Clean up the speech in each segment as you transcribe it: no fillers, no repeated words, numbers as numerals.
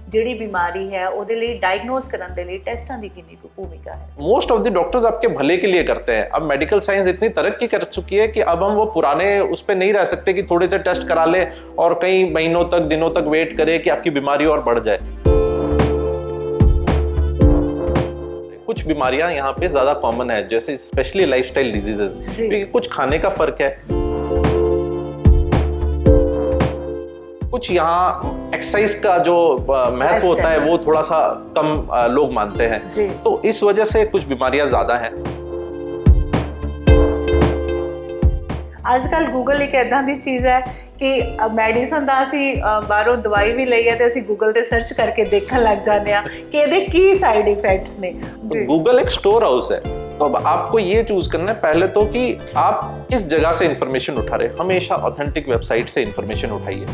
ਜਿਹੜੀ ਬਿਮਾਰੀ ਹੈ ਉਹਦੇ ਲਈ ਡਾਇਗਨोस ਕਰਨ ਦੇ ਲਈ ਟੈਸਟਾਂ ਦੀ ਕਿੰਨੀ ਕੁ ਭੂਮਿਕਾ ਹੈ? मोस्ट ऑफ द डॉक्टर्स आपके भले के लिए करते हैं। अब मेडिकल साइंस इतनी तरक्की कर चुकी है कि अब हम वो पुराने उस पर नहीं रह सकते कि थोड़े से टेस्ट करा ले और कई महीनों तक दिनों तक वेट करे कि आपकी बीमारी और बढ़ जाए। कुछ बीमारियां यहाँ पे ज्यादा कॉमन है, जैसे स्पेशली लाइफस्टाइल डिजीजेस, क्योंकि कुछ खाने का फर्क है, कुछ यहाँ एक्सरसाइज का जो महत्व होता है वो थोड़ा सा कम लोग मानते हैं, तो इस वजह से कुछ बीमारियां ज्यादा हैं। आजकल गूगल एक ऐसा दी चीज़ है कि मैडिसन का असी बाहरों दवाई भी ली है तो असी गूगल ते सर्च करके देखने लग जाते हैं कि ये की साइड इफेक्ट्स ने। तो गूगल एक स्टोर हाउस है, तो अब आपको ये चूज करना है पहले तो कि आप किस जगह से इंफॉर्मेशन उठा रहे हैं। हमेशा ऑथेंटिक वेबसाइट से इंफॉर्मेशन उठाइए।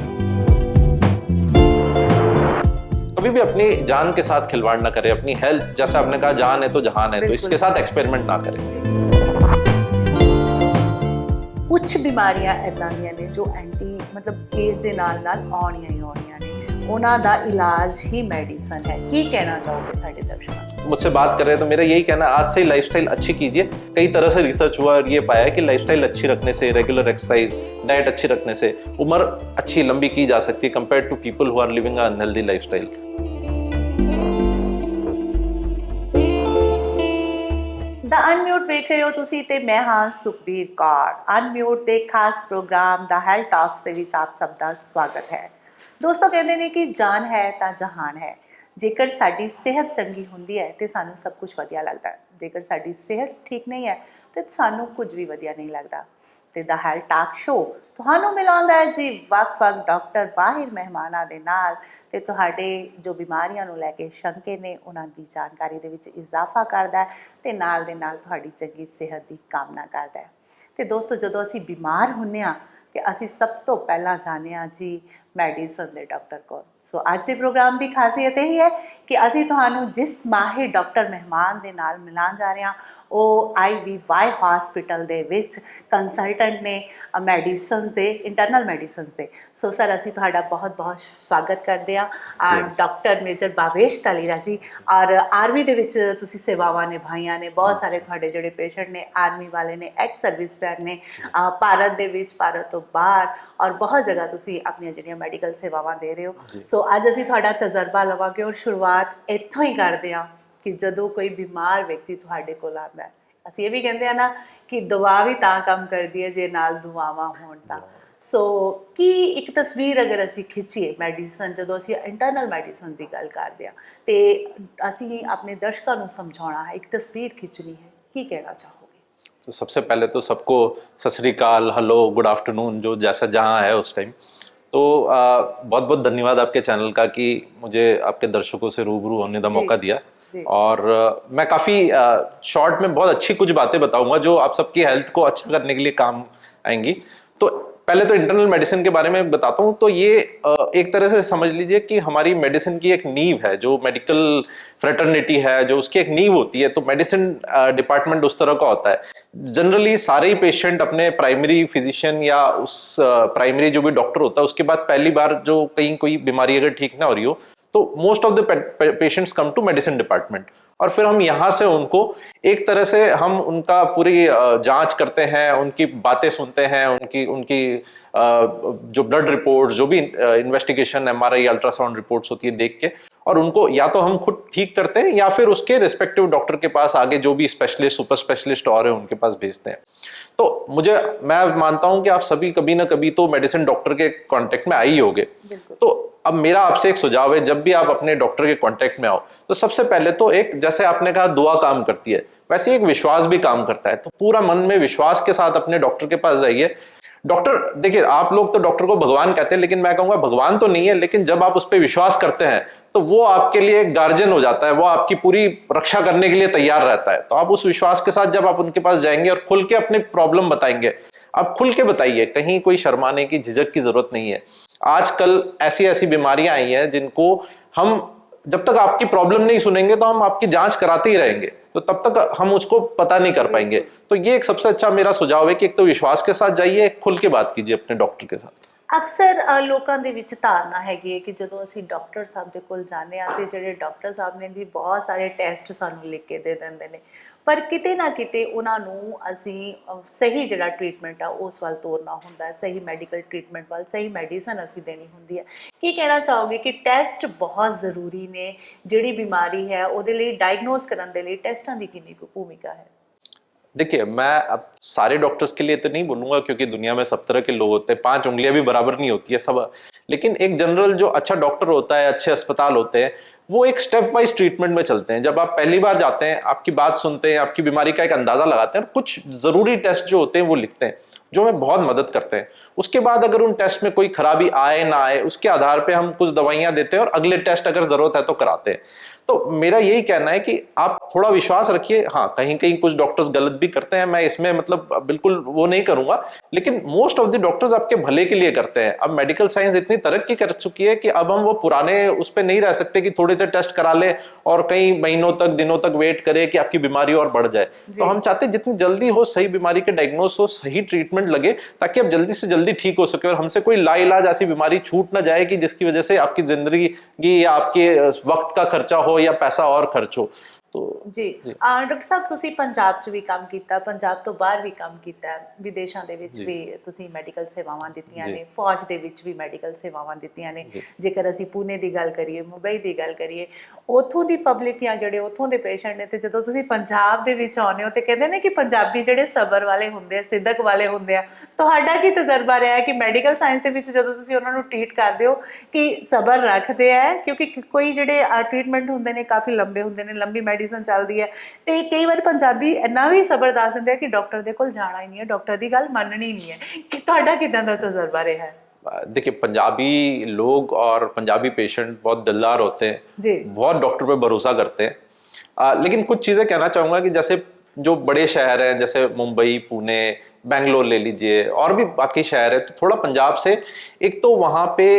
कभी भी अपनी जान के साथ खिलवाड़ ना करें। अपनी हेल्थ, जैसे आपने कहा जान है तो जहान है, तो इसके साथ एक्सपेरिमेंट ना करें। कुछ बीमारियां ऐदां दियां ने जो एंटी मतलब एज दे नाल नाल आउणियां ही आउणियां ने, उन्हां दा इलाज ही मेडिसिन है। की कहना चाहोगे साडे दर्शकों? मुझसे बात कर रहे हैं तो मेरा यही कहना है, आज से लाइफस्टाइल अच्छी कीजिए। कई तरह से रिसर्च हुआ और ये पाया है कि लाइफस्टाइल अच्छी रखने से, रेगुलर एक्सरसाइज, डाइट अच्छी रखने से उम्र अच्छी लंबी की जा सकती है compare to people who are living a unhealthy lifestyle. द अनम्यूट वेख रहे हो तुसी ते मैं हाँ सुखबीर कौर। अनम्यूट के खास प्रोग्राम द हेल्थ टॉक्स दे विच आप सब का स्वागत है। दोस्तों कहते हैं कि जान है तो जहान है। जेकर साडी सेहत चंगी हुंदी है तो सानू सब कुछ वधिया लगता है, जेकर साडी सेहत ठीक नहीं है तो सानू कुछ भी वधिया नहीं लगता। तो द हेल्थ टॉक शो तुहानू मिलाउंदा है जी वक-वक डॉक्टर बाहर मेहमानां दे नाल ते तुहाडे जो बीमारियां नूं लैके शंके ने उन्हां दी जानकारी दे विच इजाफा करदा है ते नाल दे नाल तुहाडी चंगी सेहत दी कामना करदा है। ते दोस्तों जदों असीं बीमार हुंदे आ ते असीं सब तो पहला जाने आ जी मैडिसन दे डॉक्टर को। सो अज के प्रोग्राम की खासियत यही है कि असीं तुहानू जिस माहिर डॉक्टर मेहमान दे नाल मिलान जा रहे हैं वो IVY हॉस्पिटल दे विच कंसलटेंट ने मैडिसन्स दे, इंटरनल मैडिसन्स दे। सो सर असीं तुहाडा बहुत बहुत स्वागत करते हैं डॉक्टर मेजर भावेश तालीरा जी। और आर्मी दे विच तुसीं सेवावां निभाईयां ने, बहुत सारे तुहाडे जिहड़े पेशेंट ने आर्मी वाले ने, एक्स सर्विस मैन ने, भारत दे विच, भारत तो बाहर और बहुत जगह तुसीं अपनियां जिहड़ियां मैडिकल सेवावां दे रहे हो। सो अज असीं तुहाडा तजर्बा लवांगे और शुरुआत इत्थों ही करते हैं कि जदों कोई बीमार व्यक्ति तुहाडे कोल आंदा है, असीं ये भी कहते हैं ना कि दवा भी तां काम करदी है जे नाल दुआवां होण तां। सो की एक तस्वीर अगर असीं खिंचीए मैडिसन, जदों असीं इंटरनल मैडिसन की गल करते हैं तो असीं अपने दर्शकों को समझाउणा है, एक तस्वीर खिंचनी है, की कहना चाहोगे? तो सबसे पहले तो सबको सत श्री अकाल, हेलो, गुड आफ्टरनून, जो जैसा जहाँ है उस टाइम। तो बहुत बहुत धन्यवाद आपके चैनल का कि मुझे आपके दर्शकों से रूबरू होने का मौका दिया। और मैं काफ़ी शॉर्ट में बहुत अच्छी कुछ बातें बताऊंगा जो आप सबकी हेल्थ को अच्छा करने के लिए काम आएंगी। तो पहले तो इंटरनल मेडिसिन के बारे में बताता हूँ। तो ये एक तरह से समझ लीजिए कि हमारी मेडिसिन की एक नींव है, जो मेडिकल फ्रेटर्निटी है जो उसकी एक नींव होती है। तो मेडिसिन डिपार्टमेंट उस तरह का होता है। जनरली सारे ही पेशेंट अपने प्राइमरी फिजिशियन या उस प्राइमरी जो भी डॉक्टर होता है उसके बाद पहली बार जो कहीं कोई बीमारी अगर ठीक ना हो रही हो तो most of the patients come to medicine department. और फिर हम यहाँ से उनको एक तरह से हम उनका पूरी जांच करते हैं, उनकी बातें सुनते हैं, उनकी जो ब्लड रिपोर्ट्स, जो भी इन्वेस्टिगेशन, MRI, अल्ट्रासाउंड रिपोर्ट्स होती है देख के, और उनको या तो हम खुद ठीक करते हैं या फिर उसके रिस्पेक्टिव डॉक्टर के पास आगे जो भी स्पेशलिस्ट, सुपर स्पेशलिस्ट और है उनके पास भेजते हैं। तो मैं मानता हूं कि आप सभी कभी ना कभी तो मेडिसिन डॉक्टर के कांटेक्ट में आए ही होंगे। तो अब मेरा आपसे एक सुझाव है, जब भी आप अपने डॉक्टर के कांटेक्ट में आओ तो सबसे पहले तो एक, जैसे आपने कहा दुआ काम करती है, वैसे एक विश्वास भी काम करता है। तो पूरा मन में विश्वास के साथ अपने डॉक्टर के पास जाइए। डॉक्टर, देखिए आप लोग तो डॉक्टर को भगवान कहते हैं, लेकिन मैं कहूंगा भगवान तो नहीं है, लेकिन जब आप उस पर विश्वास करते हैं तो वो आपके लिए एक गार्जियन हो जाता है, वो आपकी पूरी रक्षा करने के लिए तैयार रहता है। तो आप उस विश्वास के साथ जब आप उनके पास जाएंगे और खुल के अपनी प्रॉब्लम बताएंगे, आप खुल के बताइए, कहीं कोई शर्माने की, झिझक की जरूरत नहीं है। आजकल ऐसी ऐसी बीमारियां आई हैं जिनको हम, जब तक आपकी प्रॉब्लम नहीं सुनेंगे तो हम आपकी जांच कराते ही रहेंगे, तो तब तक हम उसको पता नहीं कर पाएंगे। तो ये एक सबसे अच्छा मेरा सुझाव है कि एक तो विश्वास के साथ जाइए, खुल के बात कीजिए अपने डॉक्टर के साथ। ਅਕਸਰ ਲੋਕਾਂ ਦੇ ਵਿੱਚ ਧਾਰਨਾ ਹੈਗੀ ਹੈ ਕਿ ਜਦੋਂ ਅਸੀਂ ਡਾਕਟਰ ਸਾਹਿਬ ਦੇ ਕੋਲ ਜਾਂਦੇ ਹਾਂ ਤੇ ਜਿਹੜੇ ਡਾਕਟਰ ਸਾਹਿਬ ਨੇ ਜੀ ਬਹੁਤ ਸਾਰੇ ਟੈਸਟ ਸਾਨੂੰ ਲਿਖ ਕੇ ਦੇ ਦਿੰਦੇ ਨੇ, ਪਰ ਕਿਤੇ ਨਾ ਕਿਤੇ ਉਹਨਾਂ ਨੂੰ ਅਸੀਂ ਸਹੀ ਜਿਹੜਾ ਟ੍ਰੀਟਮੈਂਟ ਆ ਉਸ ਵੱਲ ਤੋਰਨਾ ਹੁੰਦਾ ਹੈ, ਸਹੀ ਮੈਡੀਕਲ ਟ੍ਰੀਟਮੈਂਟ ਵੱਲ, ਸਹੀ ਮੈਡੀਸਨ ਅਸੀਂ ਦੇਣੀ ਹੁੰਦੀ ਹੈ। ਕੀ ਕਹਿਣਾ ਚਾਹੋਗੇ ਕਿ ਟੈਸਟ ਬਹੁਤ ਜ਼ਰੂਰੀ ਨੇ, ਜਿਹੜੀ ਬਿਮਾਰੀ ਹੈ ਉਹਦੇ ਲਈ ਡਾਇਗਨੋਸ ਕਰਨ ਦੇ ਲਈ ਟੈਸਟਾਂ ਦੀ ਕਿੰਨੀ ਕੁ ਭੂਮਿਕਾ ਹੈ? देखिए, मैं अब सारे डॉक्टर्स के लिए तो नहीं बोलूंगा क्योंकि दुनिया में सब तरह के लोग होते हैं, 5 उंगलियां भी बराबर नहीं होती है सब, लेकिन एक जनरल जो अच्छा डॉक्टर होता है, अच्छे अस्पताल होते हैं, वो एक स्टेप वाइज ट्रीटमेंट में चलते हैं। जब आप पहली बार जाते हैं, आपकी बात सुनते हैं, आपकी बीमारी का एक अंदाजा लगाते हैं और कुछ जरूरी टेस्ट जो होते हैं वो लिखते हैं, जो हमें बहुत मदद करते हैं। उसके बाद अगर उन टेस्ट में कोई खराबी आए ना आए, उसके आधार पे हम कुछ दवाइयां देते हैं और अगले टेस्ट अगर जरूरत है तो कराते हैं। तो मेरा यही कहना है कि आप थोड़ा विश्वास रखिए। हाँ, कहीं कहीं कुछ डॉक्टर्स गलत भी करते हैं, मैं इसमें मतलब बिल्कुल वो नहीं करूंगा, लेकिन मोस्ट ऑफ द डॉक्टर्स आपके भले के लिए करते हैं। अब मेडिकल साइंस इतनी तरक्की कर चुकी है कि अब हम वो पुराने उस पर नहीं रह सकते कि थोड़े से टेस्ट करा ले और कई महीनों तक दिनों तक वेट करे कि आपकी बीमारी और बढ़ जाए। तो हम चाहते हैं जितनी जल्दी हो सही बीमारी के डायग्नोस हो, सही ट्रीटमेंट लगे, ताकि आप जल्दी से जल्दी ठीक हो सके और हमसे कोई लाइलाज ऐसी बीमारी छूट ना जाए कि जिसकी वजह से आपकी जिंदगी की या आपके वक्त का खर्चा हो या पैसा और खर्च हो। तो ਜੀ ਡਾਕਟਰ ਸਾਹਿਬ, ਤੁਸੀਂ ਪੰਜਾਬ 'ਚ ਵੀ ਕੰਮ ਕੀਤਾ, ਪੰਜਾਬ ਤੋਂ ਬਾਹਰ ਵੀ ਕੰਮ ਕੀਤਾ, ਵਿਦੇਸ਼ਾਂ ਦੇ ਵਿੱਚ ਵੀ ਤੁਸੀਂ ਮੈਡੀਕਲ ਸੇਵਾਵਾਂ ਦਿੱਤੀਆਂ ਨੇ, ਫੌਜ ਦੇ ਵਿੱਚ ਵੀ ਮੈਡੀਕਲ ਸੇਵਾਵਾਂ ਦਿੱਤੀਆਂ ਨੇ। ਜੇਕਰ ਅਸੀਂ ਪੂਨੇ ਦੀ ਗੱਲ ਕਰੀਏ, ਮੁੰਬਈ ਦੀ ਗੱਲ ਕਰੀਏ, ਉੱਥੋਂ ਦੀ ਪਬਲਿਕ ਜਾਂ ਜਿਹੜੇ ਉੱਥੋਂ ਦੇ ਪੇਸ਼ੈਂਟ ਨੇ, ਤੇ ਜਦੋਂ ਤੁਸੀਂ ਪੰਜਾਬ ਦੇ ਵਿੱਚ ਆਉਂਦੇ ਹੋ ਤੇ ਕਹਿੰਦੇ ਨੇ ਕਿ ਪੰਜਾਬੀ ਜਿਹੜੇ ਸਬਰ ਵਾਲੇ ਹੁੰਦੇ ਆ, ਸਿੱਧਕ ਵਾਲੇ ਹੁੰਦੇ ਆ, ਤੁਹਾਡਾ ਕੀ ਤਜਰਬਾ ਰਿਹਾ ਹੈ ਕਿ ਮੈਡੀਕਲ ਸਾਇੰਸ ਦੇ ਵਿੱਚ ਜਦੋਂ ਤੁਸੀਂ ਉਹਨਾਂ ਨੂੰ ਟ੍ਰੀਟ ਕਰਦੇ ਹੋ ਕਿ ਸਬਰ ਰੱਖਦੇ ਆ? ਕਿਉਂਕਿ ਕੋਈ ਜਿਹੜੇ ਟ੍ਰੀਟਮੈਂਟ ਹੁੰਦੇ ਨੇ ਕਾਫੀ ਲੰਬੇ ਹੁੰਦੇ ਨੇ, ਲੰਬੀ ਮੈਡੀਸਨ ਚੱਲਦੀ ਹੈ, ਤੇ ਕਈ ਵਾਰ ਪੰਜਾਬੀ ਇੰਨਾ ਵੀ ਸਬਰ ਦੱਸ ਦਿੰਦੇ ਆ ਕਿ ਡਾਕਟਰ ਦੇ ਕੋਲ ਜਾਣਾ ਹੀ ਨਹੀਂ ਹੈ, ਡਾਕਟਰ ਦੀ ਗੱਲ ਮੰਨਣੀ ਨਹੀਂ ਹੈ। ਕਿ ਤੁਹਾਡਾ ਕਿਦਾਂ ਦਾ ਤਜਰਬਾ ਰਿਹਾ ਹੈ? देखिए, पंजाबी लोग और पंजाबी पेशेंट बहुत दिलदार होते हैं, बहुत डॉक्टर पे भरोसा करते हैं। लेकिन कुछ चीजें कहना चाहूंगा कि जैसे जो बड़े शहर हैं, जैसे मुंबई, पुणे, बेंगलोर ले लीजिए, और भी बाकी शहर है, तो थोड़ा पंजाब से एक तो वहां पे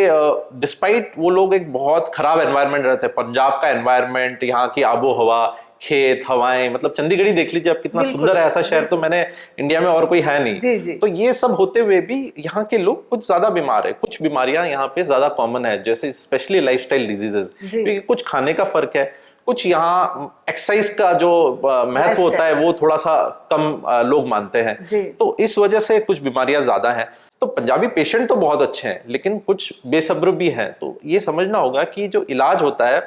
डिस्पाइट वो लोग एक बहुत खराब एनवायरनमेंट रहते हैं। पंजाब का एनवायरनमेंट, यहाँ की आबो हवा, खेत, हवाएं, मतलब चंडीगढ़ ही देख लीजिए आप, कितना सुंदर है। ऐसा शहर तो मैंने इंडिया में और कोई है नहीं। तो ये सब होते हुए भी यहाँ के लोग कुछ ज्यादा बीमार है, कुछ बीमारियां यहाँ पे ज्यादा कॉमन है, जैसे स्पेशली लाइफस्टाइल डिजीजेस, क्योंकि कुछ खाने का फर्क है, कुछ यहाँ एक्सरसाइज का जो महत्व होता है वो थोड़ा सा कम लोग मानते हैं, तो इस वजह से कुछ बीमारियां ज्यादा हैं। तो पंजाबी पेशेंट तो बहुत अच्छे हैं, लेकिन कुछ बेसब्र भी हैं। तो ये समझना होगा कि जो इलाज होता है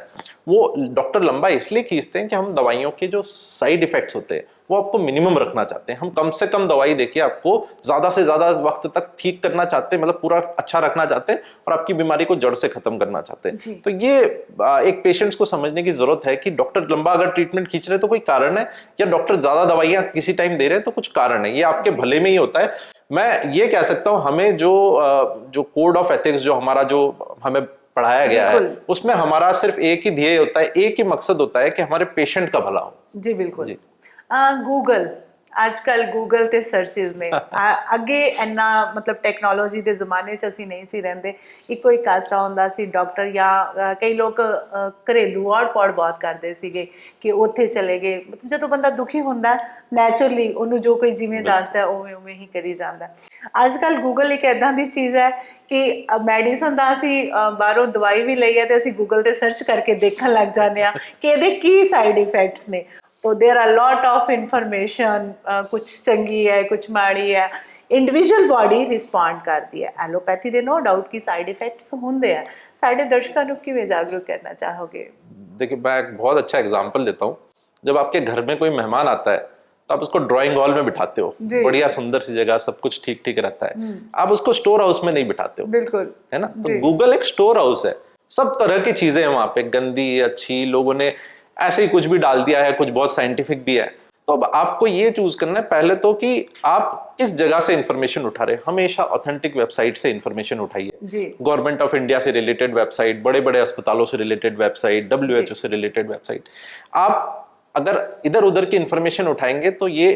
वो डॉक्टर लंबा इसलिए खींचते हैं कि हम दवाइयों के जो साइड इफेक्ट्स होते हैं वो आपको मिनिमम रखना चाहते हैं। हम कम से कम दवाई देके आपको ज्यादा से ज्यादा वक्त तक ठीक करना चाहते हैं, मतलब पूरा अच्छा रखना चाहते हैं और आपकी बीमारी को जड़ से खत्म करना चाहते हैं। तो ये एक पेशेंट्स को समझने की जरूरत है कि डॉक्टर लंबा अगर ट्रीटमेंट खींच रहे हैं तो कोई कारण है, या डॉक्टर ज्यादा दवाइयां किसी टाइम दे रहे हैं तो कुछ कारण है। ये आपके भले में ही होता है। मैं ये कह सकता हूं, हमें जो कोड ऑफ एथिक्स जो हमारा जो हमें पढ़ाया गया है, उसमें हमारा सिर्फ एक ही ध्येय होता है, एक ही मकसद होता है कि हमारे पेशेंट का भला हो। जी बिल्कुल। गूगल ਅੱਜ-ਕੱਲ ਗੂਗਲ ਤੇ ਸਰਚਿਸ ਨੇ, ਅੱਗੇ ਇੰਨਾ ਮਤਲਬ ਟੈਕਨੋਲੋਜੀ ਦੇ ਜ਼ਮਾਨੇ 'ਚ ਅਸੀਂ ਨਹੀਂ ਸੀ ਰਹਿੰਦੇ। ਇੱਕੋ ਇੱਕ ਆਸਰਾ ਹੁੰਦਾ ਸੀ, ਡਾਕਟਰ ਜਾਂ ਕਈ ਲੋਕ ਘਰੇਲੂ ਔੜ-ਪੌੜ ਬਹੁਤ ਕਰਦੇ ਸੀਗੇ ਕਿ ਉੱਥੇ ਚਲੇ ਗਏ। ਮਤਲਬ ਜਦੋਂ ਬੰਦਾ ਦੁਖੀ ਹੁੰਦਾ ਨੈਚੁਰਲੀ ਉਹਨੂੰ ਜੋ ਕੋਈ ਜਿਵੇਂ ਦੱਸਦਾ ਉਵੇਂ ਉਵੇਂ ਹੀ ਕਰੀ ਜਾਂਦਾ। ਅੱਜ-ਕੱਲ ਗੂਗਲ ਇੱਕ ਇੱਦਾਂ ਦੀ ਚੀਜ਼ ਹੈ ਕਿ ਮੈਡੀਸਨ ਦਾ ਅਸੀਂ ਬਾਹਰੋਂ ਦਵਾਈ ਵੀ ਲਈ ਹੈ ਤੇ ਅਸੀਂ ਗੂਗਲ ਤੇ ਸਰਚ ਕਰਕੇ ਦੇਖਣ ਲੱਗ ਜਾਂਦੇ ਹਾਂ ਕਿ ਇਹਦੇ ਕੀ ਸਾਈਡ ਇਫੈਕਟਸ ਨੇ। तो there are lot of information, कुछ चंगी है कुछ माड़ी है, इंडिविजुअल बॉडी रिस्पॉन्ड करती है। एलोपैथी दे नो डाउट की साइड इफेक्ट्स होंगे हैं। साढ़े दर्शकों को किवें जागरूक करना चाहोगे? देखिए, मैं एक बहुत अच्छा एग्जांपल देता हूँ। जब आपके घर में कोई मेहमान आता है तो आप उसको ड्राइंग हॉल में बिठाते हो, बढ़िया सुंदर सी जगह, सब कुछ ठीक ठीक रहता है। आप उसको स्टोर हाउस में नहीं बिठाते हो, बिल्कुल, है ना? तो गूगल एक स्टोर हाउस है, सब तरह की चीजें हैं वहां पे, गंदी अच्छी, लोगों ने ऐसे ही कुछ भी डाल दिया है, कुछ बहुत साइंटिफिक भी है। तो अब आपको ये चूज करना है पहले तो कि आप किस जगह से इंफॉर्मेशन उठा रहे हैं। हमेशा ऑथेंटिक वेबसाइट से इंफॉर्मेशन उठाइए, गवर्नमेंट ऑफ इंडिया से रिलेटेड वेबसाइट, बड़े बड़े अस्पतालों से रिलेटेड वेबसाइट, WHO से रिलेटेड वेबसाइट। आप अगर इधर उधर की इंफॉर्मेशन उठाएंगे तो ये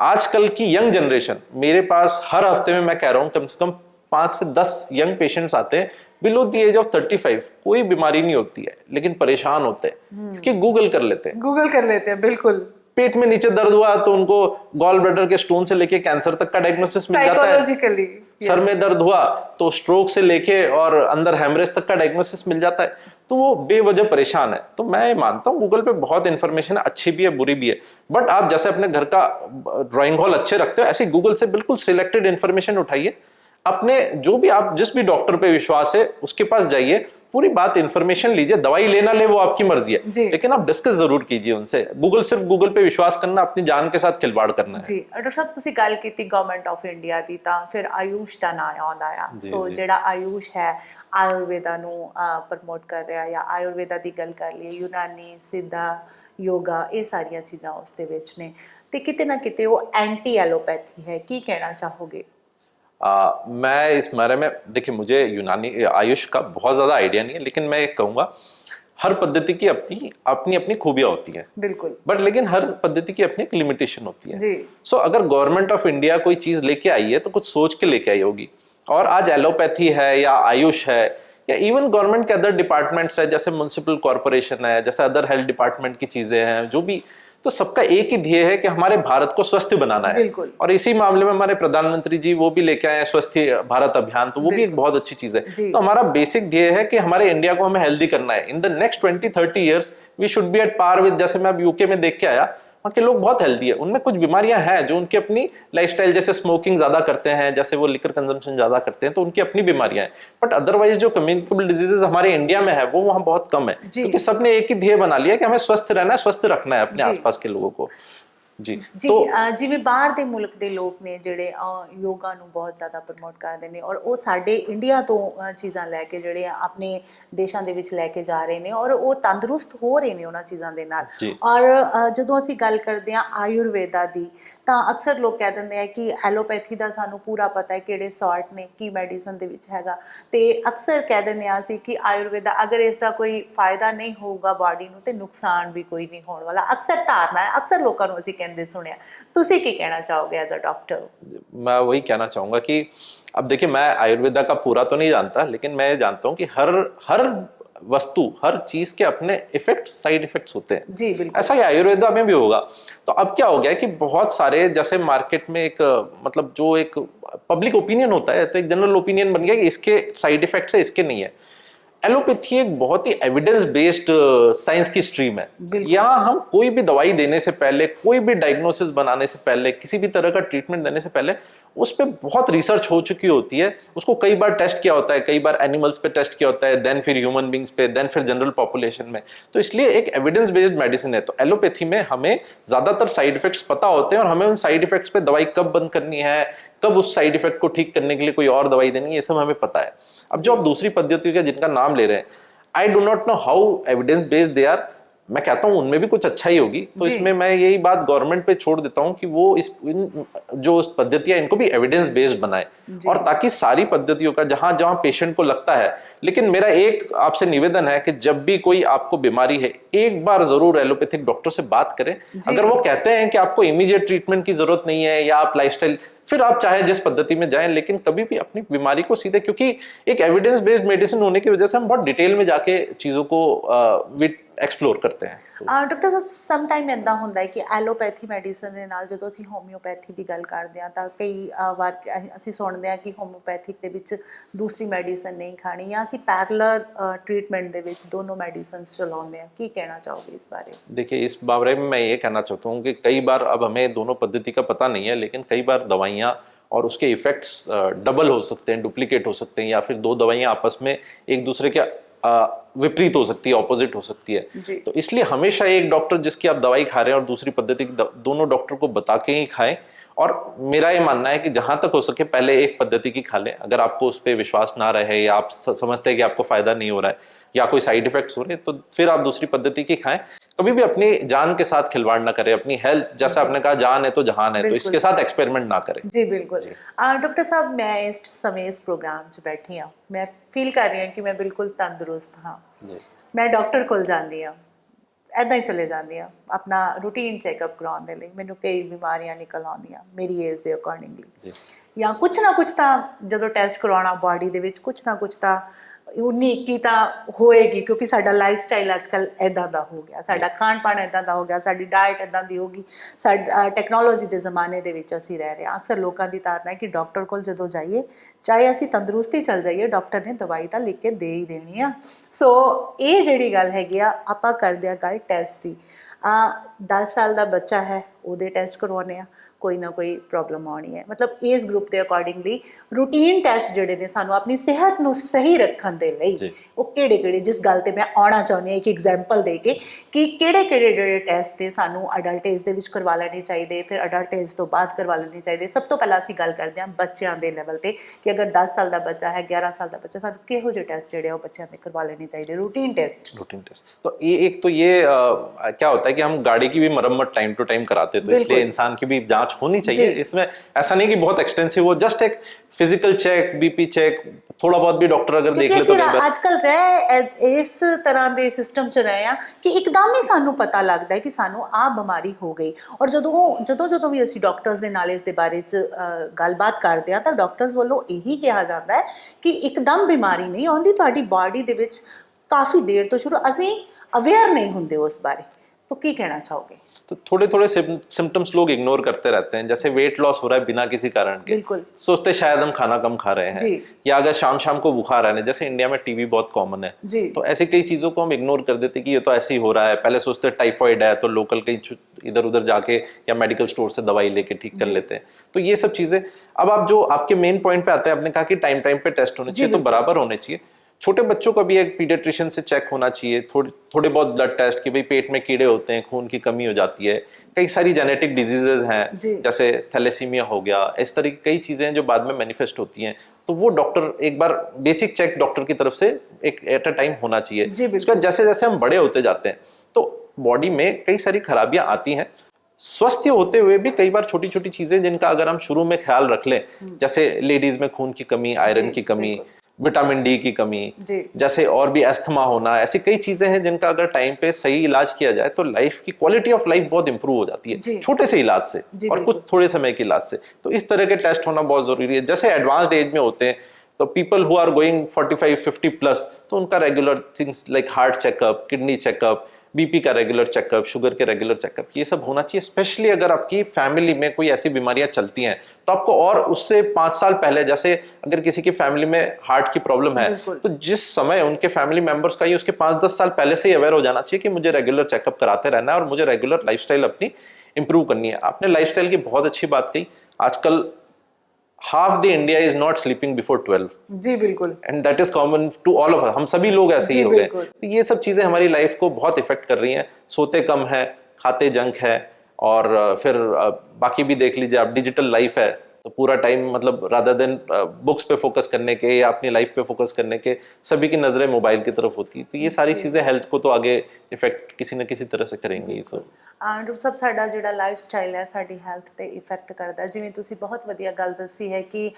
आजकल की यंग जनरेशन, मेरे पास हर हफ्ते में मैं कह रहा हूं कम से कम 5 से 10 यंग पेशेंट्स आते हैं बिलो द एज ऑफ 35, कोई बीमारी नहीं होती है लेकिन परेशान होते हैं क्योंकि गूगल कर लेते हैं। बिल्कुल। पेट में नीचे दर्द हुआ तो उनको गॉल ब्लैडर के स्टोन से लेके कैंसर तक का डायग्नोसिस मिल जाता है। साइकोलॉजिकली सर में दर्द हुआ तो स्ट्रोक से लेके और अंदर हेमरेज तक का डायग्नोसिस मिल जाता है। तो वो बेवजह परेशान है। तो मैं मानता हूँ गूगल पे बहुत इंफॉर्मेशन है, अच्छी भी है बुरी भी है, बट आप जैसे अपने घर का ड्राइंग हॉल अच्छे रखते हो ऐसे गूगल से बिल्कुल सिलेक्टेड इंफॉर्मेशन उठाइए, अपने जो भी आप जिस भी डॉक्टर पे विश्वास है उसके पास जाइए, पूरी बात इंफॉर्मेशन लीजिए, दवाई लेना ले वो आपकी मर्जी है, लेकिन आप डिस्कस जरूर कीजिए उनसे। गूगल सिर्फ गूगल पे विश्वास करना अपनी जान के साथ खिलवाड़ करना है। जी डॉक्टर ਸਾਹਿਬ ਤੁਸੀਂ ਗੱਲ ਕੀਤੀ ਗਵਰਨਮੈਂਟ ਆਫ ਇੰਡੀਆ ਦੀ ਤਾਂ ਫਿਰ ਆਯੂਸ਼ ਦਾ ਨਾਂ ਆਉਂਦਾ ਆ। ਸੋ ਜਿਹੜਾ ਆਯੂਸ਼ ਹੈ ਆਯੁਰਵੇਦਾ ਨੂੰ ਪ੍ਰਮੋਟ ਕਰ ਰਿਹਾ ਜਾਂ ਆਯੁਰਵੇਦਾ ਦੀ ਗੱਲ ਕਰ ਲਈਏ, ਯੂਨਾਨੀ, ਸਿੱਧਾ, ਯੋਗਾ, ਇਹ ਸਾਰੀਆਂ ਚੀਜ਼ਾਂ ਉਸ ਦੇ ਵਿੱਚ ਨੇ ਤੇ ਕਿਤੇ ਨਾ ਕਿਤੇ ਉਹ ਐਂਟੀ ਐਲੋਪੈਥੀ है, ਕੀ ਕਹਿਣਾ ਚਾਹੋਗੇ? मैं इस बारे में देखिए मुझे यूनानी आयुष का बहुत ज्यादा आइडिया नहीं है, लेकिन मैं एक कहूंगा हर पद्धति की अपनी अपनी अपनी खूबियां होती हैं, बिल्कुल, बट लेकिन हर पद्धति की अपनी एक लिमिटेशन होती है जी। सो अगर गवर्नमेंट ऑफ इंडिया कोई चीज लेके आई है तो कुछ सोच के लेके आई होगी। और आज एलोपैथी है या आयुष है या इवन गवर्नमेंट के अदर डिपार्टमेंट्स है, जैसे म्युनिसिपल कॉर्पोरेशन है, जैसे अदर हेल्थ डिपार्टमेंट की चीजें हैं, जो भी, तो सबका एक ही ध्येय है कि हमारे भारत को स्वस्थ बनाना है। और इसी मामले में हमारे प्रधानमंत्री जी वो भी लेके आए हैं स्वस्थ भारत अभियान, तो वो भी एक बहुत अच्छी चीज है। तो हमारा बेसिक ध्येय है कि हमारे इंडिया को हमें हेल्दी करना है। In the next 20-30 years we should be at par with, जैसे मैं अब यूके में देख के आया, वहाँ के लोग बहुत हेल्दी है, उनमें कुछ बीमारियां हैं जो उनकी अपनी लाइफस्टाइल, जैसे स्मोकिंग ज्यादा करते हैं, जैसे वो लिकर कंजम्पशन ज्यादा करते हैं, तो उनकी अपनी बीमारियां हैं, बट अदरवाइज जो कम्युनिकेबल डिजीजेस हमारे इंडिया में है वो वहाँ बहुत कम है, क्योंकि सबने एक ही ध्येय बना लिया कि हमें स्वस्थ रहना है, स्वस्थ रखना है अपने आसपास के लोगों को। ਜੀ ਜਿਵੇਂ ਬਾਹਰ ਦੇ ਮੁਲਕ ਦੇ ਲੋਕ ਨੇ ਜਿਹੜੇ ਯੋਗਾ ਨੂੰ ਬਹੁਤ ਜ਼ਿਆਦਾ ਪ੍ਰਮੋਟ ਕਰਦੇ ਨੇ ਔਰ ਉਹ ਸਾਡੇ ਇੰਡੀਆ ਤੋਂ ਚੀਜ਼ਾਂ ਲੈ ਕੇ ਜਿਹੜੇ ਆਪਣੇ ਦੇਸ਼ਾਂ ਦੇ ਵਿੱਚ ਲੈ ਕੇ ਜਾ ਰਹੇ ਨੇ ਔਰ ਉਹ ਤੰਦਰੁਸਤ ਹੋ ਰਹੇ ਨੇ ਉਹਨਾਂ ਚੀਜ਼ਾਂ ਦੇ ਨਾਲ। ਔਰ ਜਦੋਂ ਅਸੀਂ ਗੱਲ ਕਰਦੇ ਹਾਂ ਆਯੁਰਵੇਦਾ ਦੀ ਤਾਂ ਅਕਸਰ ਲੋਕ ਕਹਿ ਦਿੰਦੇ ਆ ਕਿ ਐਲੋਪੈਥੀ ਦਾ ਸਾਨੂੰ ਪੂਰਾ ਪਤਾ ਹੈ ਕਿਹੜੇ ਸੌਲਟ ਨੇ, ਕੀ ਮੈਡੀਸਨ ਦੇ ਵਿੱਚ ਹੈਗਾ, ਤੇ ਅਕਸਰ ਕਹਿ ਦਿੰਦੇ ਆ ਅਸੀਂ ਕਿ ਆਯੁਰਵੇਦਾ ਅਗਰ ਇਸ ਦਾ ਕੋਈ ਫਾਇਦਾ ਨਹੀਂ ਹੋਊਗਾ ਬਾਡੀ ਨੂੰ ਤੇ ਨੁਕਸਾਨ ਵੀ ਕੋਈ ਨਹੀਂ ਹੋਣ ਵਾਲਾ। ਅਕਸਰ ਧਾਰਨਾ ਹੈ, ਅਕਸਰ ਲੋਕਾਂ ਨੂੰ ਅਸੀਂ सुने। तुसी की कहना चाहोगे एज अ डॉक्टर? मैं वही कहना चाहूंगा कि अब देखिए मैं आयुर्वेदा का पूरा तो नहीं जानता, लेकिन मैं जानता हूँ कि हर वस्तु, हर चीज के अपने इफेक्ट, साइड इफेक्ट्स होते हैं। जी बिल्कुल। ऐसा ही आयुर्वेदा में भी होगा। तो अब क्या हो गया कि बहुत सारे, जैसे मार्केट में एक मतलब जो एक पब्लिक ओपिनियन होता है, तो एक जनरल ओपिनियन बन गया कि इसके साइड इफेक्ट्स है, इसके नहीं है। एलोपैथी एक बहुत ही एविडेंस बेस्ड साइंस की स्ट्रीम है। यहाँ हम कोई भी दवाई देने से पहले, कोई भी डायग्नोसिस बनाने से पहले, किसी भी तरह का ट्रीटमेंट देने से पहले उस पर बहुत रिसर्च हो चुकी होती है। उसको कई बार टेस्ट किया होता है, कई बार एनिमल्स पे टेस्ट किया होता है, देन फिर ह्यूमन बींग्स पे, देन फिर जनरल पॉपुलेशन में। तो इसलिए एक एविडेंस बेस्ड मेडिसिन है। तो एलोपैथी में हमें ज्यादातर साइड इफेक्ट्स पता होते हैं और हमें उन साइड इफेक्ट्स पे दवाई कब बंद करनी है, कब उस साइड इफेक्ट को ठीक करने के लिए कोई और दवाई देनी है, ये सब हमें पता है। अब जो आप दूसरी पद्धतियों के जिनका नाम ले रहे हैं, I do not know how evidence based they are. मैं कहता हूं उनमें भी कुछ अच्छा ही होगी, तो इसमें मैं यही बात गवर्नमेंट पे छोड़ देता हूं कि वो जो पद्धतियां इनको भी एविडेंस बेस्ड बनाए, और ताकि सारी पद्धतियों का जहां जहां पेशेंट को लगता है। लेकिन मेरा एक आपसे निवेदन है कि जब भी कोई आपको बीमारी है, एक बार जरूर एलोपैथिक डॉक्टर से बात करें। अगर वो कहते हैं कि आपको इमीडिएट ट्रीटमेंट की जरूरत नहीं है या आप लाइफस्टाइल, फिर आप चाहे जिस पद्धति में जाएं, लेकिन कभी भी अपनी बीमारी को सीधे, क्योंकि एक एविडेंस बेस्ड मेडिसिन होने की वजह से हम बहुत डिटेल में जाके चीजों को एक्सप्लोर करते हैं। ਡਾਕਟਰ ਸਾਹਿਬ ਸਮ ਟਾਈਮ ਇੱਦਾਂ ਹੁੰਦਾ ਹੈ ਕਿ ਐਲੋਪੈਥੀ ਮੈਡੀਸਨ ਦੇ ਨਾਲ ਜਦੋਂ ਅਸੀਂ ਹੋਮਿਓਪੈਥੀ ਦੀ ਗੱਲ ਕਰਦੇ ਹਾਂ ਤਾਂ ਕਈ ਵਾਰ ਅਸੀਂ ਸੁਣਦੇ ਹਾਂ ਕਿ ਹੋਮਿਓਪੈਥਿਕ ਦੇ ਵਿੱਚ ਦੂਸਰੀ ਮੈਡੀਸਨ ਨਹੀਂ ਖਾਣੀ, ਜਾਂ ਅਸੀਂ ਪੈਰਲਲ ट्रीटमेंट ਦੇ ਵਿੱਚ दोनों मेडिसिन्स चलाते हैं। ਕੀ कहना चाहोगे इस बारे में? देखिए इस बारे में मैं ये कहना चाहता हूँ कि कई बार अब हमें दोनों पद्धति का पता नहीं है, लेकिन कई बार दवाइयाँ और उसके इफेक्ट्स डबल हो सकते हैं, डुप्लीकेट हो सकते हैं, या फिर दो दवाइयाँ आपस में एक दूसरे के विपरीत हो सकती है, ऑपोजिट हो सकती है। तो इसलिए हमेशा एक डॉक्टर जिसकी आप दवाई खा रहे हैं और दूसरी पद्धति दोनों डॉक्टर को बता के ही खाएं। और मेरा ये मानना है कि जहां तक हो सके पहले एक पद्धति की खा लें। अगर आपको उस पर विश्वास ना रहे या आप समझते हैं कि आपको फायदा नहीं हो रहा है या कोई साइड इफेक्ट्स हो रहे हैं, तो फिर आप दूसरी पद्धति की खाएं। कभी भी अपनी जान के साथ खिलवाड़ ना करें, अपनी हेल्थ, जैसे आपने कहा जान है तो जहान है, तो इसके साथ एक्सपेरिमेंट ना करें। जी बिल्कुल। डॉक्टर साहब मैं इस समय इस प्रोग्राम च बैठी हाँ, मैं फील कर रही हूँ कि मैं बिल्कुल तंदुरुस्त हाँ। मैं डॉक्टर कोल जाती हाँ, ਇੱਦਾਂ ਹੀ ਚਲੇ ਜਾਂਦੀ ਹਾਂ ਆਪਣਾ ਰੂਟੀਨ ਚੈੱਕਅਪ ਕਰਾਉਣ ਦੇ ਲਈ। ਮੈਨੂੰ ਕਈ ਬਿਮਾਰੀਆਂ ਨਿਕਲ ਆਉਂਦੀਆਂ ਮੇਰੀ ਏਜ ਦੇ ਅਕੋਰਡਿੰਗਲੀ, ਜਾਂ ਕੁਛ ਨਾ ਕੁਛ ਤਾਂ ਜਦੋਂ ਟੈਸਟ ਕਰਵਾਉਣਾ ਬਾਡੀ ਦੇ ਵਿੱਚ ਕੁਛ ਨਾ ਕੁਛ ਤਾਂ 19-21 ਤਾਂ ਹੋਏਗੀ, ਕਿਉਂਕਿ ਸਾਡਾ ਲਾਈਫ ਸਟਾਈਲ ਅੱਜ ਕੱਲ੍ਹ ਇੱਦਾਂ ਦਾ ਹੋ ਗਿਆ, ਸਾਡਾ ਖਾਣ ਪਾਣ ਇੱਦਾਂ ਦਾ ਹੋ ਗਿਆ, ਸਾਡੀ ਡਾਇਟ ਇੱਦਾਂ ਦੀ ਹੋ ਗਈ, ਸਾਡਾ ਟੈਕਨੋਲੋਜੀ ਦੇ ਜ਼ਮਾਨੇ ਦੇ ਵਿੱਚ ਅਸੀਂ ਰਹਿ ਰਹੇ ਹਾਂ। ਅਕਸਰ ਲੋਕਾਂ ਦੀ ਧਾਰਨਾ ਹੈ ਕਿ ਡਾਕਟਰ ਕੋਲ ਜਦੋਂ ਜਾਈਏ, ਚਾਹੇ ਅਸੀਂ ਤੰਦਰੁਸਤੀ ਚੱਲ ਜਾਈਏ, ਡਾਕਟਰ ਨੇ ਦਵਾਈ ਤਾਂ ਲਿਖ ਕੇ ਦੇ ਹੀ ਦੇਣੀ ਆ। ਸੋ ਇਹ ਜਿਹੜੀ ਗੱਲ ਹੈਗੀ ਆ, ਆਪਾਂ ਕਰਦੇ ਹਾਂ ਗੱਲ ਟੈਸਟ ਦੀ। 10 ਸਾਲ ਦਾ ਬੱਚਾ ਹੈ, ਉਹਦੇ ਟੈਸਟ ਕਰਵਾਉਣੇ ਆ, ਕੋਈ ਨਾ ਕੋਈ ਪ੍ਰੋਬਲਮ ਆਉਣੀ ਹੈ। ਮਤਲਬ ਇਸ ਗਰੁੱਪ ਦੇ ਅਕੋਰਡਿੰਗਲੀ ਰੂਟੀਨ ਟੈਸਟ ਜਿਹੜੇ ਨੇ ਸਾਨੂੰ ਆਪਣੀ ਸਿਹਤ ਨੂੰ ਸਹੀ ਰੱਖਣ ਦੇ ਲਈ, ਉਹ ਕਿਹੜੇ ਜਿਸ ਗੱਲ ਤੇ ਮੈਂ ਆਉਣਾ ਚਾਹੁੰਦੀ ਹਾਂ ਇੱਕ ਐਗਜ਼ਾਮਪਲ ਦੇ ਕੇ, ਕਿ ਕਿਹੜੇ ਜਿਹੜੇ ਟੈਸਟ ਨੇ ਸਾਨੂੰ ਅਡਲਟ ਏਜ ਦੇ ਵਿੱਚ ਕਰਵਾ ਲੈਣੇ ਚਾਹੀਦੇ, ਫਿਰ ਅਡਲਟ ਏਜ ਤੋਂ ਬਾਅਦ ਕਰਵਾ ਲੈਣੇ ਚਾਹੀਦੇ। ਸਭ ਤੋਂ ਪਹਿਲਾਂ ਅਸੀਂ ਗੱਲ ਕਰਦੇ ਹਾਂ ਬੱਚਿਆਂ ਦੇ ਲੈਵਲ ਤੇ, ਕਿ ਅਗਰ 10 ਸਾਲ ਦਾ ਬੱਚਾ ਹੈ, 11 ਸਾਲ ਦਾ ਬੱਚਾ, ਸਾਨੂੰ ਕਿਹੋ ਜਿਹੇ ਟੈਸਟ ਜਿਹੜੇ ਉਹ ਬੱਚਿਆਂ ਦੇ करवा लेने चाहिए, रूटीन टेस्ट। तो ये एक तो ये क्या होता है कि हम गाड़ी की भी मरम्मत टाइम टू टाइम कराते हैं, तो इसलिए इंसान की भी जांच होनी चाहिए। इसमें ऐसा नहीं कि बहुत एक्सटेंसिव हो, जस्ट एक फिजिकल चेक, बीपी चेक, थोड़ा बहुत भी डॉक्टर अगर देख ले तो आजकल रहे इस तरह के सिस्टम च रहे हैं कि एकदम ही सानू पता लगता है कि सानू आ बीमारी हो गई, और ਜਦੋਂ ਵੀ ਅਸੀਂ ਡਾਕਟਰਸ ਦੇ ਨਾਲ ਇਸ ਦੇ ਬਾਰੇ ਚ ਗੱਲਬਾਤ ਕਰਦੇ ਆ, ਤਾਂ ਡਾਕਟਰਸ ਵੱਲੋਂ ਇਹੀ ਕਿਹਾ ਜਾਂਦਾ ਹੈ ਕਿ ਇੱਕਦਮ ਬਿਮਾਰੀ ਨਹੀਂ ਆਉਂਦੀ, ਤੁਹਾਡੀ ਬਾਡੀ ਦੇ ਵਿੱਚ ਕਾਫੀ ਦੇਰ ਤੋਂ ਸ਼ੁਰੂ, ਅਸੀਂ ਅਵੇਅਰ नहीं ਹੁੰਦੇ ਉਸ ਬਾਰੇ। तो ਕੀ कहना चाहोगे? तो थोड़े थोड़े सिम्टम्स लोग इग्नोर करते रहते हैं, जैसे वेट लॉस हो रहा है बिना किसी कारण के, बिल्कुल सोचते शायद हम खाना कम खा रहे हैं, या अगर शाम शाम को बुखार आने, जैसे इंडिया में टीबी बहुत कॉमन है, तो ऐसी कई चीजों को हम इग्नोर कर देते कि ये तो ऐसे ही हो रहा है। पहले सोचते टाइफाइड है तो लोकल कहीं इधर उधर जाके या मेडिकल स्टोर से दवाई लेके ठीक कर लेते हैं। तो ये सब चीजें, अब आप जो आपके मेन पॉइंट पे आते हैं, आपने कहा कि टाइम टाइम पे टेस्ट होने चाहिए, तो बराबर होने चाहिए। छोटे बच्चों का भी एक पीडियाट्रिशियन से चेक होना चाहिए, थोड़े बहुत ब्लड टेस्ट, कि भाई पेट में कीड़े होते हैं, खून की कमी हो जाती है, कई सारी जेनेटिक डिजीजेज हैं, जैसे थैलेसीमिया हो गया, इस तरह की कई चीजें हैं जो बाद में मैनिफेस्ट होती हैं, तो वो डॉक्टर एक बार बेसिक चेक डॉक्टर की तरफ से एक एट अ टाइम होना चाहिए। उसके बाद जैसे जैसे हम बड़े होते जाते हैं तो बॉडी में कई सारी खराबियां आती हैं, स्वस्थ होते हुए भी कई बार छोटी छोटी चीजें जिनका अगर हम शुरू में ख्याल रख लें, जैसे लेडीज में खून की कमी, आयरन की कमी, विटामिन डी की कमी, जैसे और भी अस्थमा होना, ऐसी कई चीजें हैं जिनका अगर टाइम पे सही इलाज किया जाए तो लाइफ की क्वालिटी ऑफ लाइफ बहुत इंप्रूव हो जाती है, छोटे से इलाज से और कुछ थोड़े समय के इलाज से। तो इस तरह के टेस्ट होना बहुत जरूरी है। जैसे एडवांस्ड एज में होते हैं तो people who are going 45-50 plus, तो उनका regular things like heart checkup, kidney checkup, BP का रेगुलर चेकअप, शुगर के रेगुलर चेकअप, ये सब होना चाहिए। स्पेशली अगर आपकी फैमिली में कोई ऐसी बीमारियां चलती हैं तो आपको, और उससे 5 साल पहले, जैसे अगर किसी की फैमिली में हार्ट की प्रॉब्लम है तो जिस समय उनके फैमिली मेंबर्स का ही उसके 5-10 साल पहले से ही अवेयर हो जाना चाहिए कि मुझे रेगुलर चेकअप कराते रहना है और मुझे रेगुलर लाइफस्टाइल अपनी इंप्रूव करनी है। आपने लाइफस्टाइल की बहुत अच्छी बात कही। आजकल half the India is not sleeping before 12. जी बिल्कुल, and that is common to all of us, हम सभी लोग ऐसे ही हो गए। तो ये सब चीजें हमारी लाइफ को बहुत इफेक्ट कर रही हैं। सोते कम है, खाते जंक है, और फिर बाकी भी देख लीजिए आप, डिजिटल लाइफ है तो पूरा टाइम मतलब रादर देन बुक्स पे फोकस करने के या अपनी लाइफ पे फोकस करने के, सभी की नजरें मोबाइल की तरफ होती है। तो ये सारी चीजें हेल्थ को तो आगे इफेक्ट किसी न किसी तरह से करेंगे ये सब। ਡਾਕਟਰ ਸਾਹਿਬ, ਸਾਡਾ ਜਿਹੜਾ ਲਾਈਫ ਸਟਾਈਲ ਹੈ ਸਾਡੀ ਹੈਲਥ ਤੇ ਇਫੈਕਟ ਕਰਦਾ। ਜਿਵੇਂ ਤੁਸੀਂ ਬਹੁਤ ਵਧੀਆ ਗੱਲ ਦੱਸੀ ਹੈ ਕਿ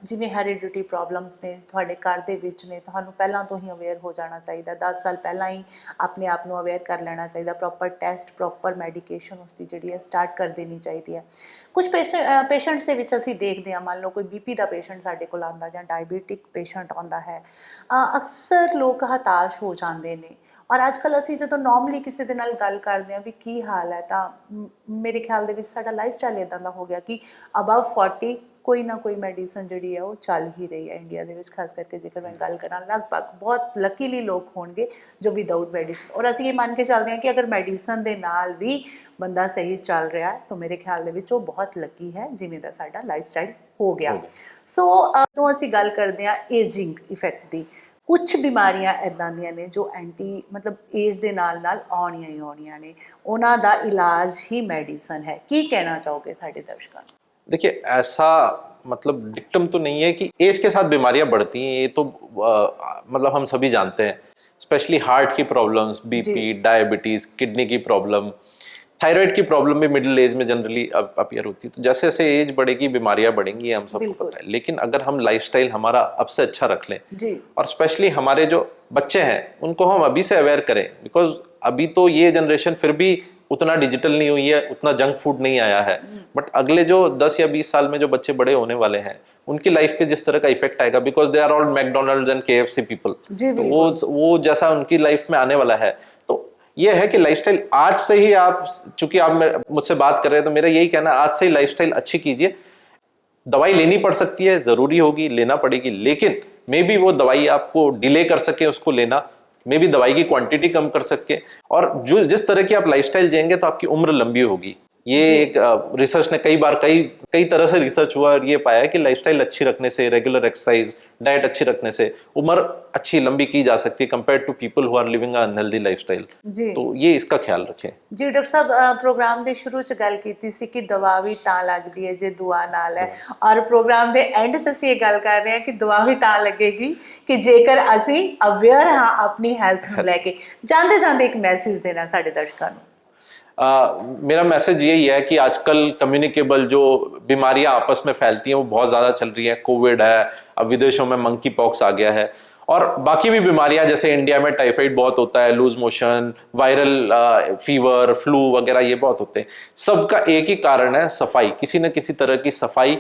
ਜਿਵੇਂ ਹੈਰੀਡਿਟੀ ਪ੍ਰੋਬਲਮਸ ਨੇ ਤੁਹਾਡੇ ਘਰ ਦੇ ਵਿੱਚ ਨੇ, ਤੁਹਾਨੂੰ ਪਹਿਲਾਂ ਤੋਂ ਹੀ ਅਵੇਅਰ ਹੋ ਜਾਣਾ ਚਾਹੀਦਾ, 10 ਸਾਲ ਪਹਿਲਾਂ ਹੀ ਆਪਣੇ ਆਪ ਨੂੰ ਅਵੇਅਰ ਕਰ ਲੈਣਾ ਚਾਹੀਦਾ, ਪ੍ਰੋਪਰ ਟੈਸਟ, ਪ੍ਰੋਪਰ ਮੈਡੀਕੇਸ਼ਨ ਉਸਦੀ ਜਿਹੜੀ ਹੈ ਸਟਾਰਟ ਕਰ ਦੇਣੀ ਚਾਹੀਦੀ ਹੈ। ਕੁਝ ਪੇਸ਼ੈਂਟਸ ਦੇ ਵਿੱਚ ਅਸੀਂ ਦੇਖਦੇ ਹਾਂ, ਮੰਨ ਲਓ ਕੋਈ ਬੀਪੀ ਦਾ ਪੇਸ਼ੈਂਟ ਸਾਡੇ ਕੋਲ ਆਉਂਦਾ ਜਾਂ ਡਾਇਬੀਟਿਕ ਪੇਸ਼ੈਂਟ ਆਉਂਦਾ ਹੈ, ਅਕਸਰ ਲੋਕ ਹਤਾਸ਼ ਹੋ ਜਾਂਦੇ ਨੇ। ਔਰ ਅੱਜ ਕੱਲ੍ਹ ਅਸੀਂ ਜਦੋਂ ਨੋਰਮਲੀ ਕਿਸੇ ਦੇ ਨਾਲ ਗੱਲ ਕਰਦੇ ਹਾਂ ਵੀ ਕੀ ਹਾਲ ਹੈ, ਤਾਂ ਮੇਰੇ ਖਿਆਲ ਦੇ ਵਿੱਚ ਸਾਡਾ ਲਾਈਫ ਸਟਾਈਲ ਇੱਦਾਂ ਦਾ ਹੋ ਗਿਆ ਕਿ ਅਬਵ 40 ਕੋਈ ਨਾ ਕੋਈ ਮੈਡੀਸਨ ਜਿਹੜੀ ਹੈ ਉਹ ਚੱਲ ਹੀ ਰਹੀ ਹੈ ਇੰਡੀਆ ਦੇ ਵਿੱਚ। ਖਾਸ ਕਰਕੇ ਜੇਕਰ ਮੈਂ ਗੱਲ ਕਰਾਂ, ਲਗਭਗ ਬਹੁਤ ਲੱਕੀਲੀ ਲੋਕ ਹੋਣਗੇ ਜੋ ਵਿਦਆਊਟ ਮੈਡੀਸਨ, ਔਰ ਅਸੀਂ ਇਹ ਮੰਨ ਕੇ ਚੱਲਦੇ ਹਾਂ ਕਿ ਅਗਰ ਮੈਡੀਸਨ ਦੇ ਨਾਲ ਵੀ ਬੰਦਾ ਸਹੀ ਚੱਲ ਰਿਹਾ ਹੈ ਤਾਂ ਮੇਰੇ ਖਿਆਲ ਦੇ ਵਿੱਚ ਉਹ ਬਹੁਤ ਲੱਕੀ ਹੈ, ਜਿਵੇਂ ਦਾ ਸਾਡਾ ਲਾਈਫ ਸਟਾਈਲ ਹੋ ਗਿਆ। ਸੋ ਤੋਂ ਅਸੀਂ ਗੱਲ ਕਰਦੇ ਹਾਂ ਏਜਿੰਗ ਇਫੈਕਟ ਦੀ। ਕੁਛ ਬਿਮਾਰੀਆਂ ਇੱਦਾਂ ਦੀਆਂ ਨੇ ਜੋ ਐਂਟੀ ਮਤਲਬ ਏਜ ਦੇ ਨਾਲ ਨਾਲ ਆਉਣੀਆਂ ਹੀ ਆਉਣੀਆਂ ਨੇ, ਉਹਨਾਂ ਦਾ इलाज ही मेडिसिन है। ਕੀ ਕਹਿਣਾ ਚਾਹੋਗੇ ਸਾਡੇ ਦਰਸ਼ਕਾਂ ਨੂੰ? देखिए, ऐसा मतलब डिक्टम तो नहीं है कि एज के साथ बीमारियां बढ़ती हैं, ये तो मतलब हम सभी जानते हैं। स्पेशली हार्ट की प्रॉब्लम्स, बीपी, डायबिटीज, किडनी की प्रॉब्लम, थायराइड की प्रॉब्लम भी मिडिल एज में जनरली अपीयर होती है। तो जैसे जैसे एज बढ़ेगी बीमारियां बढ़ेंगी, हम सबको पता है। लेकिन अगर हम लाइफस्टाइल हमारा अब से अच्छा रख लें, और स्पेशली हमारे जो बच्चे हैं उनको हम अभी से अवेयर करें, बिकॉज अभी तो ये जनरेशन फिर भी उतना डिजिटल नहीं हुई है, उतना जंक फूड नहीं आया है, बट अगले जो 10 या 20 साल में जो बच्चे बड़े होने वाले हैं उनकी लाइफ पे जिस तरह का इफेक्ट आएगा, because they are all McDonald's and KFC people, तो वो जैसा उनकी लाइफ में आने वाला है। तो ये है कि लाइफस्टाइल आज से ही आप, चूंकि आप मुझसे बात कर रहे हैं तो मेरा यही कहना है, आज से ही लाइफस्टाइल अच्छी कीजिए। दवाई लेनी पड़ सकती है, जरूरी होगी, लेना पड़ेगी, लेकिन मे बी वो दवाई आपको डिले कर सके उसको लेना, मे बी दवाई की क्वांटिटी कम कर सके, और जो जिस तरह की आप लाइफस्टाइल जिएंगे तो आपकी उम्र लंबी होगी। ये एक रिसर्च ने कई तरह से रिसर्च हुआ और ये पाया है कि लाइफस्टाइल अच्छी रखने से, रेगुलर एक्सरसाइज, डाइट अच्छी रखने से उम्र अच्छी लंबी की जा सकती है compare to people who are living unhealthy lifestyle. तो ये इसका ख्याल रखें जी। डॉक्टर साहब प्रोग्राम ਦੇ ਸ਼ੁਰੂ ਚ ਗੱਲ ਕੀਤੀ ਸੀ ਕਿ ਦਵਾ ਵੀ ਤਾਂ ਲੱਗਦੀ ਹੈ ਜੇ ਦੁਆ ਨਾਲ ਹੈ, ਔਰ ਪ੍ਰੋਗਰਾਮ ਦੇ ਐਂਡ ਚ ਅਸੀਂ ਇਹ ਗੱਲ ਕਰ ਰਹੇ ਹਾਂ ਕਿ ਦਵਾ ਵੀ ਤਾਂ ਲੱਗੇਗੀ ਕਿ ਜੇਕਰ ਅਸੀਂ ਅਵੇਅਰ ਹਾਂ ਆਪਣੀ ਹੈਲਥ ਨੂੰ ਲੈ ਕੇ। ਜਾਂਦੇ ਜਾਂਦੇ ਇੱਕ ਮੈਸੇਜ ਦੇਣਾ ਸਾਡੇ ਦਰਸ਼ਕਾਂ ਨੂੰ। मेरा मैसेज यही है कि आजकल कम्युनिकेबल जो बीमारियां आपस में फैलती हैं वो बहुत ज़्यादा चल रही है। कोविड है, अब विदेशों में मंकी पॉक्स आ गया है, और बाकी भी बीमारियां जैसे इंडिया में टाइफाइड बहुत होता है, loose motion, viral fever, flu वगैरह ये बहुत होते हैं। सबका एक ही कारण है सफाई, किसी न किसी तरह की सफाई,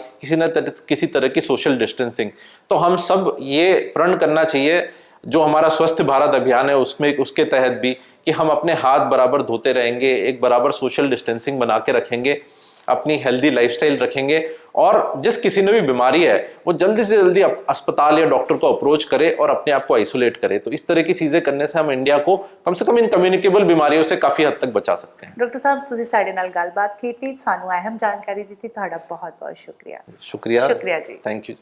किसी तरह की सोशल डिस्टेंसिंग। तो हम सब ये प्रण करना चाहिए, जो हमारा स्वस्थ भारत अभियान है उसमें, उसके तहत भी, कि हम अपने हाथ बराबर धोते रहेंगे, एक बराबर सोशल डिस्टेंसिंग बना के रखेंगे, अपनी हेल्दी लाइफस्टाइल रखेंगे, और जिस किसी ने भी बीमारी है वो जल्दी से जल्दी अस्पताल या डॉक्टर को अप्रोच करे और अपने आप को आइसोलेट करे। तो इस तरह की चीजें करने से हम इंडिया को कम से कम इन कम्युनिकेबल बीमारियों से काफी हद तक बचा सकते हैं। डॉक्टर साहब ਤੁਸੀਂ ਸਾਡੇ ਨਾਲ ਗੱਲਬਾਤ ਕੀਤੀ, ਸਾਨੂੰ ਅਹਿਮ ਜਾਣਕਾਰੀ ਦਿੱਤੀ, ਤੁਹਾਡਾ ਬਹੁਤ ਬਹੁਤ ਸ਼ੁਕਰੀਆ। शुक्रिया शुक्रिया जी। Thank you.